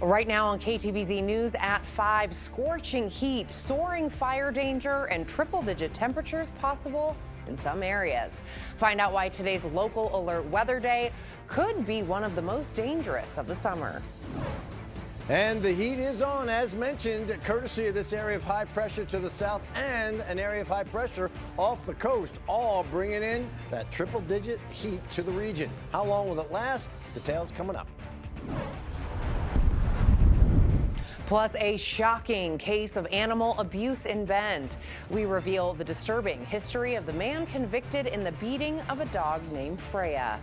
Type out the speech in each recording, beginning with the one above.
Right now on KTVZ News at 5, scorching heat, soaring fire danger, and triple-digit temperatures possible in some areas. Find out why today's local alert weather day could be one of the most dangerous of the summer. And the heat is on, as mentioned, courtesy of this area of high pressure to the south and an area of high pressure off the coast, all bringing in that triple-digit heat to the region. How long will it last? Details coming up. Plus, a shocking case of animal abuse in Bend. We reveal the disturbing history of the man convicted in the beating of a dog named Freya.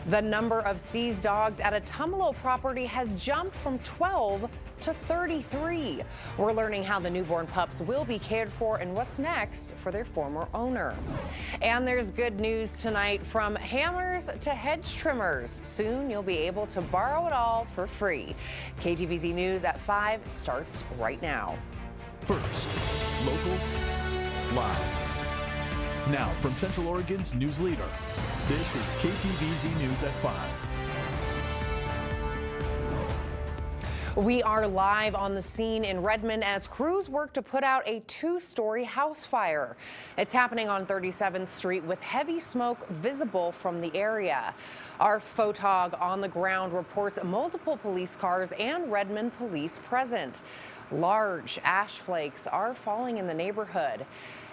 The number of seized dogs at a Tumalo property has jumped from 12 to 33. We're learning how the newborn pups will be cared for and what's next for their former owner. And there's good news tonight, from hammers to hedge trimmers. Soon you'll be able to borrow it all for free. KTVZ News at 5 starts right now. First, local, live. Now from Central Oregon's news leader, this is KTVZ News at 5. We are live on the scene in Redmond as crews work to put out a 2-story house fire. It's happening on 37th Street with heavy smoke visible from the area. Our photog on the ground reports multiple police cars and Redmond police present. Large ash flakes are falling in the neighborhood.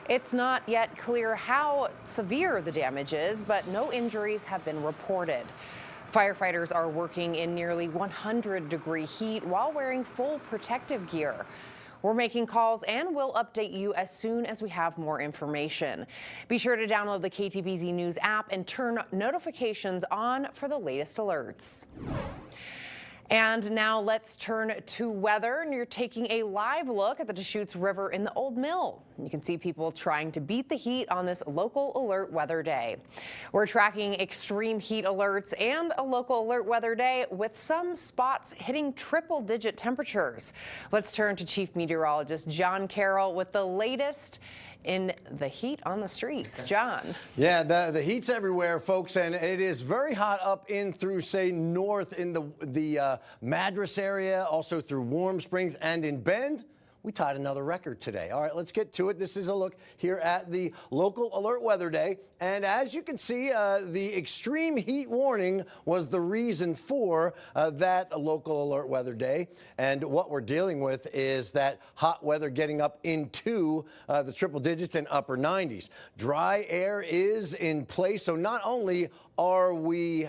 It's not yet clear how severe the damage is, but no injuries have been reported. Firefighters are working in nearly 100-degree heat while wearing full protective gear. We're making calls and we'll update you as soon as we have more information. Be sure to download the KTVZ News app and turn notifications on for the latest alerts. And now let's turn to weather, and you're taking a live look at the Deschutes River in the Old Mill. You can see people trying to beat the heat on this local alert weather day. We're tracking extreme heat alerts and a local alert weather day with some spots hitting triple-digit temperatures. Let's turn to Chief Meteorologist John Carroll with the latest in the heat on the streets. John. Yeah, the heat's everywhere, folks, and it is very hot up in through, say, north in the Madras area, also through Warm Springs and in Bend. We tied another record today. All right, let's get to it. This is a look here at the local alert weather day. And as you can see, the extreme heat warning was the reason for that local alert weather day. And what we're dealing with is that hot weather getting up into the triple digits and upper 90s. Dry air is in place. So not only are we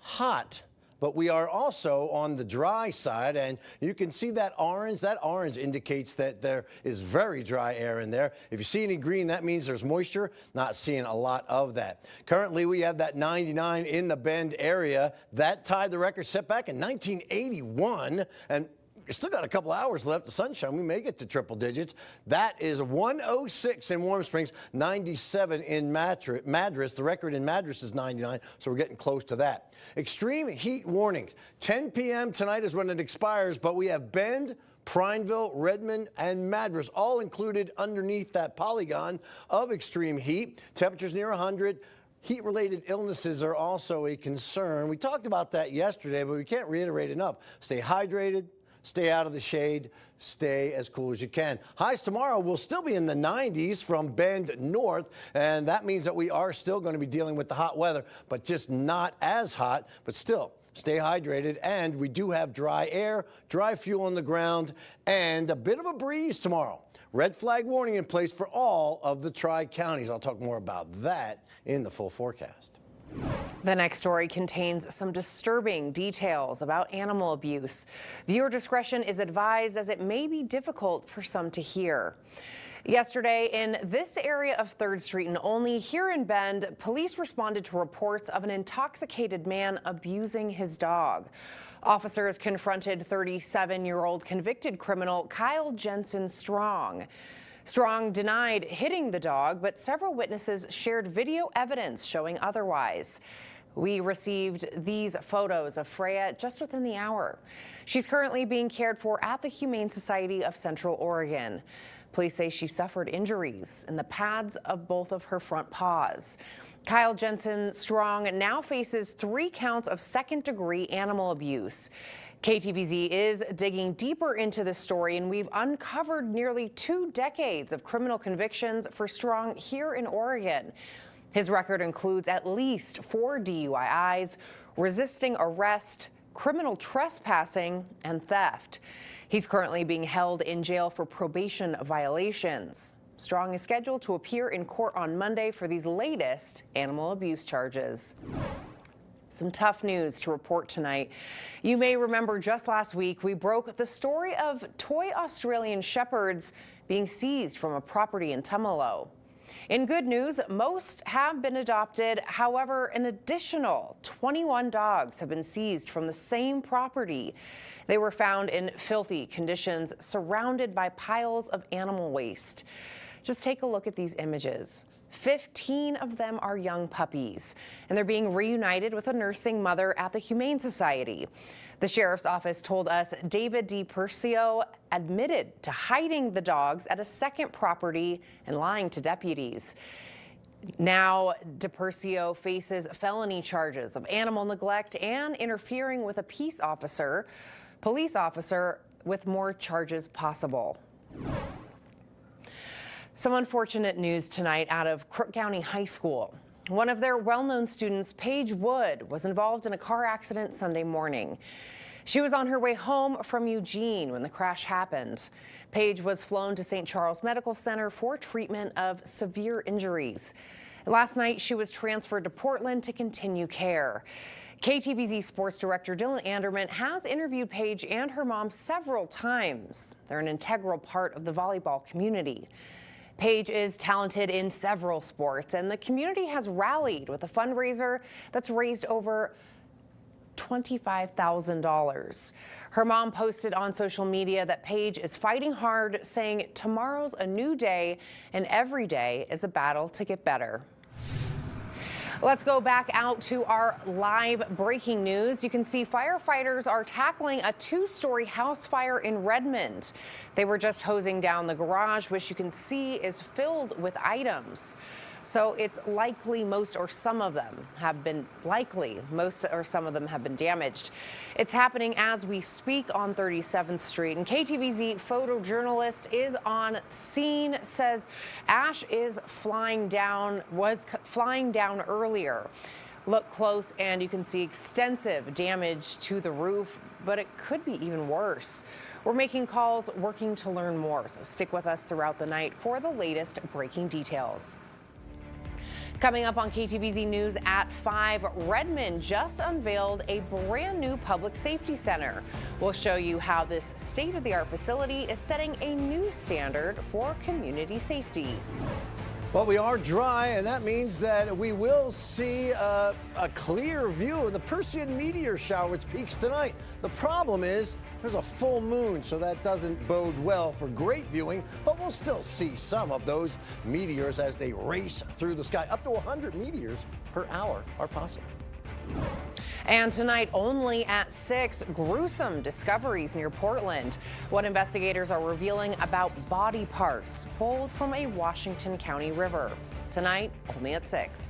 hot, but we are also on the dry side, and you can see that orange. That orange indicates that there is very dry air in there. If you see any green, that means there's moisture. Not seeing a lot of that. Currently, we have that 99 in the Bend area. That tied the record set back in 1981, and you still got a couple hours left of sunshine. We may get to triple digits. That is 106 in Warm Springs, 97 in Madras. The record in Madras is 99, so we're getting close to that. Extreme heat warning. 10 p.m. tonight is when it expires, but we have Bend, Prineville, Redmond, and Madras all included underneath that polygon of extreme heat. Temperatures near 100. Heat-related illnesses are also a concern. We talked about that yesterday, but we can't reiterate enough. Stay hydrated. Stay out of the shade. Stay as cool as you can. Highs tomorrow will still be in the 90s from Bend north, and that means that we are still going to be dealing with the hot weather, but just not as hot, but still stay hydrated. And we do have dry air, dry fuel on the ground, and a bit of a breeze tomorrow. Red flag warning in place for all of the tri-counties. I'll talk more about that in the full forecast. The next story contains some disturbing details about animal abuse. Viewer discretion is advised as it may be difficult for some to hear. Yesterday, in this area of 3rd Street and Olney, here in Bend, police responded to reports of an intoxicated man abusing his dog. Officers confronted 37-year-old convicted criminal Kyle Jensen Strong. Strong denied hitting the dog, but several witnesses shared video evidence showing otherwise. We received these photos of Freya just within the hour. She's currently being cared for at the Humane Society of Central Oregon. Police say she suffered injuries in the pads of both of her front paws. Kyle Jensen Strong now faces 3 counts of second-degree animal abuse. KTVZ is digging deeper into this story, and we've uncovered nearly 2 decades of criminal convictions for Strong here in Oregon. His record includes at least 4 DUIs, resisting arrest, criminal trespassing, and theft. He's currently being held in jail for probation violations. Strong is scheduled to appear in court on Monday for these latest animal abuse charges. Some tough news to report tonight. You may remember just last week we broke the story of toy Australian shepherds being seized from a property in Tumalo. In good news, most have been adopted. However, an additional 21 dogs have been seized from the same property. They were found in filthy conditions, surrounded by piles of animal waste. Just take a look at these images. 15 of them are young puppies, and they're being reunited with a nursing mother at the Humane Society. The sheriff's office told us David DiPercio admitted to hiding the dogs at a second property and lying to deputies. Now, DiPercio faces felony charges of animal neglect and interfering with a police officer, with more charges possible. Some unfortunate news tonight out of Crook County High School. One of their well-known students, Paige Wood, was involved in a car accident Sunday morning. She was on her way home from Eugene when the crash happened. Paige was flown to St. Charles Medical Center for treatment of severe injuries. Last night, she was transferred to Portland to continue care. KTVZ Sports Director Dylan Anderman has interviewed Paige and her mom several times. They're an integral part of the volleyball community. Paige is talented in several sports, and the community has rallied with a fundraiser that's raised over $25,000. Her mom posted on social media that Paige is fighting hard, saying tomorrow's a new day and every day is a battle to get better. Let's go back out to our live breaking news. You can see firefighters are tackling a 2-story house fire in Redmond. They were just hosing down the garage, which you can see is filled with items. So it's likely most or some of them have been damaged. It's happening as we speak on 37th Street, and KTVZ photojournalist is on scene, says ash was flying down earlier. Look close and you can see extensive damage to the roof, but it could be even worse. We're making calls, working to learn more, so stick with us throughout the night for the latest breaking details. Coming up on KTVZ News at 5, Redmond just unveiled a brand new public safety center. We'll show you how this state-of-the-art facility is setting a new standard for community safety. Well, we are dry, and that means that we will see a clear view of the Perseid meteor shower, which peaks tonight. The problem is there's a full moon, so that doesn't bode well for great viewing, but we'll still see some of those meteors as they race through the sky. Up to 100 meteors per hour are possible. And tonight, only at 6, gruesome discoveries near Portland. What investigators are revealing about body parts pulled from a Washington County river. Tonight, only at 6.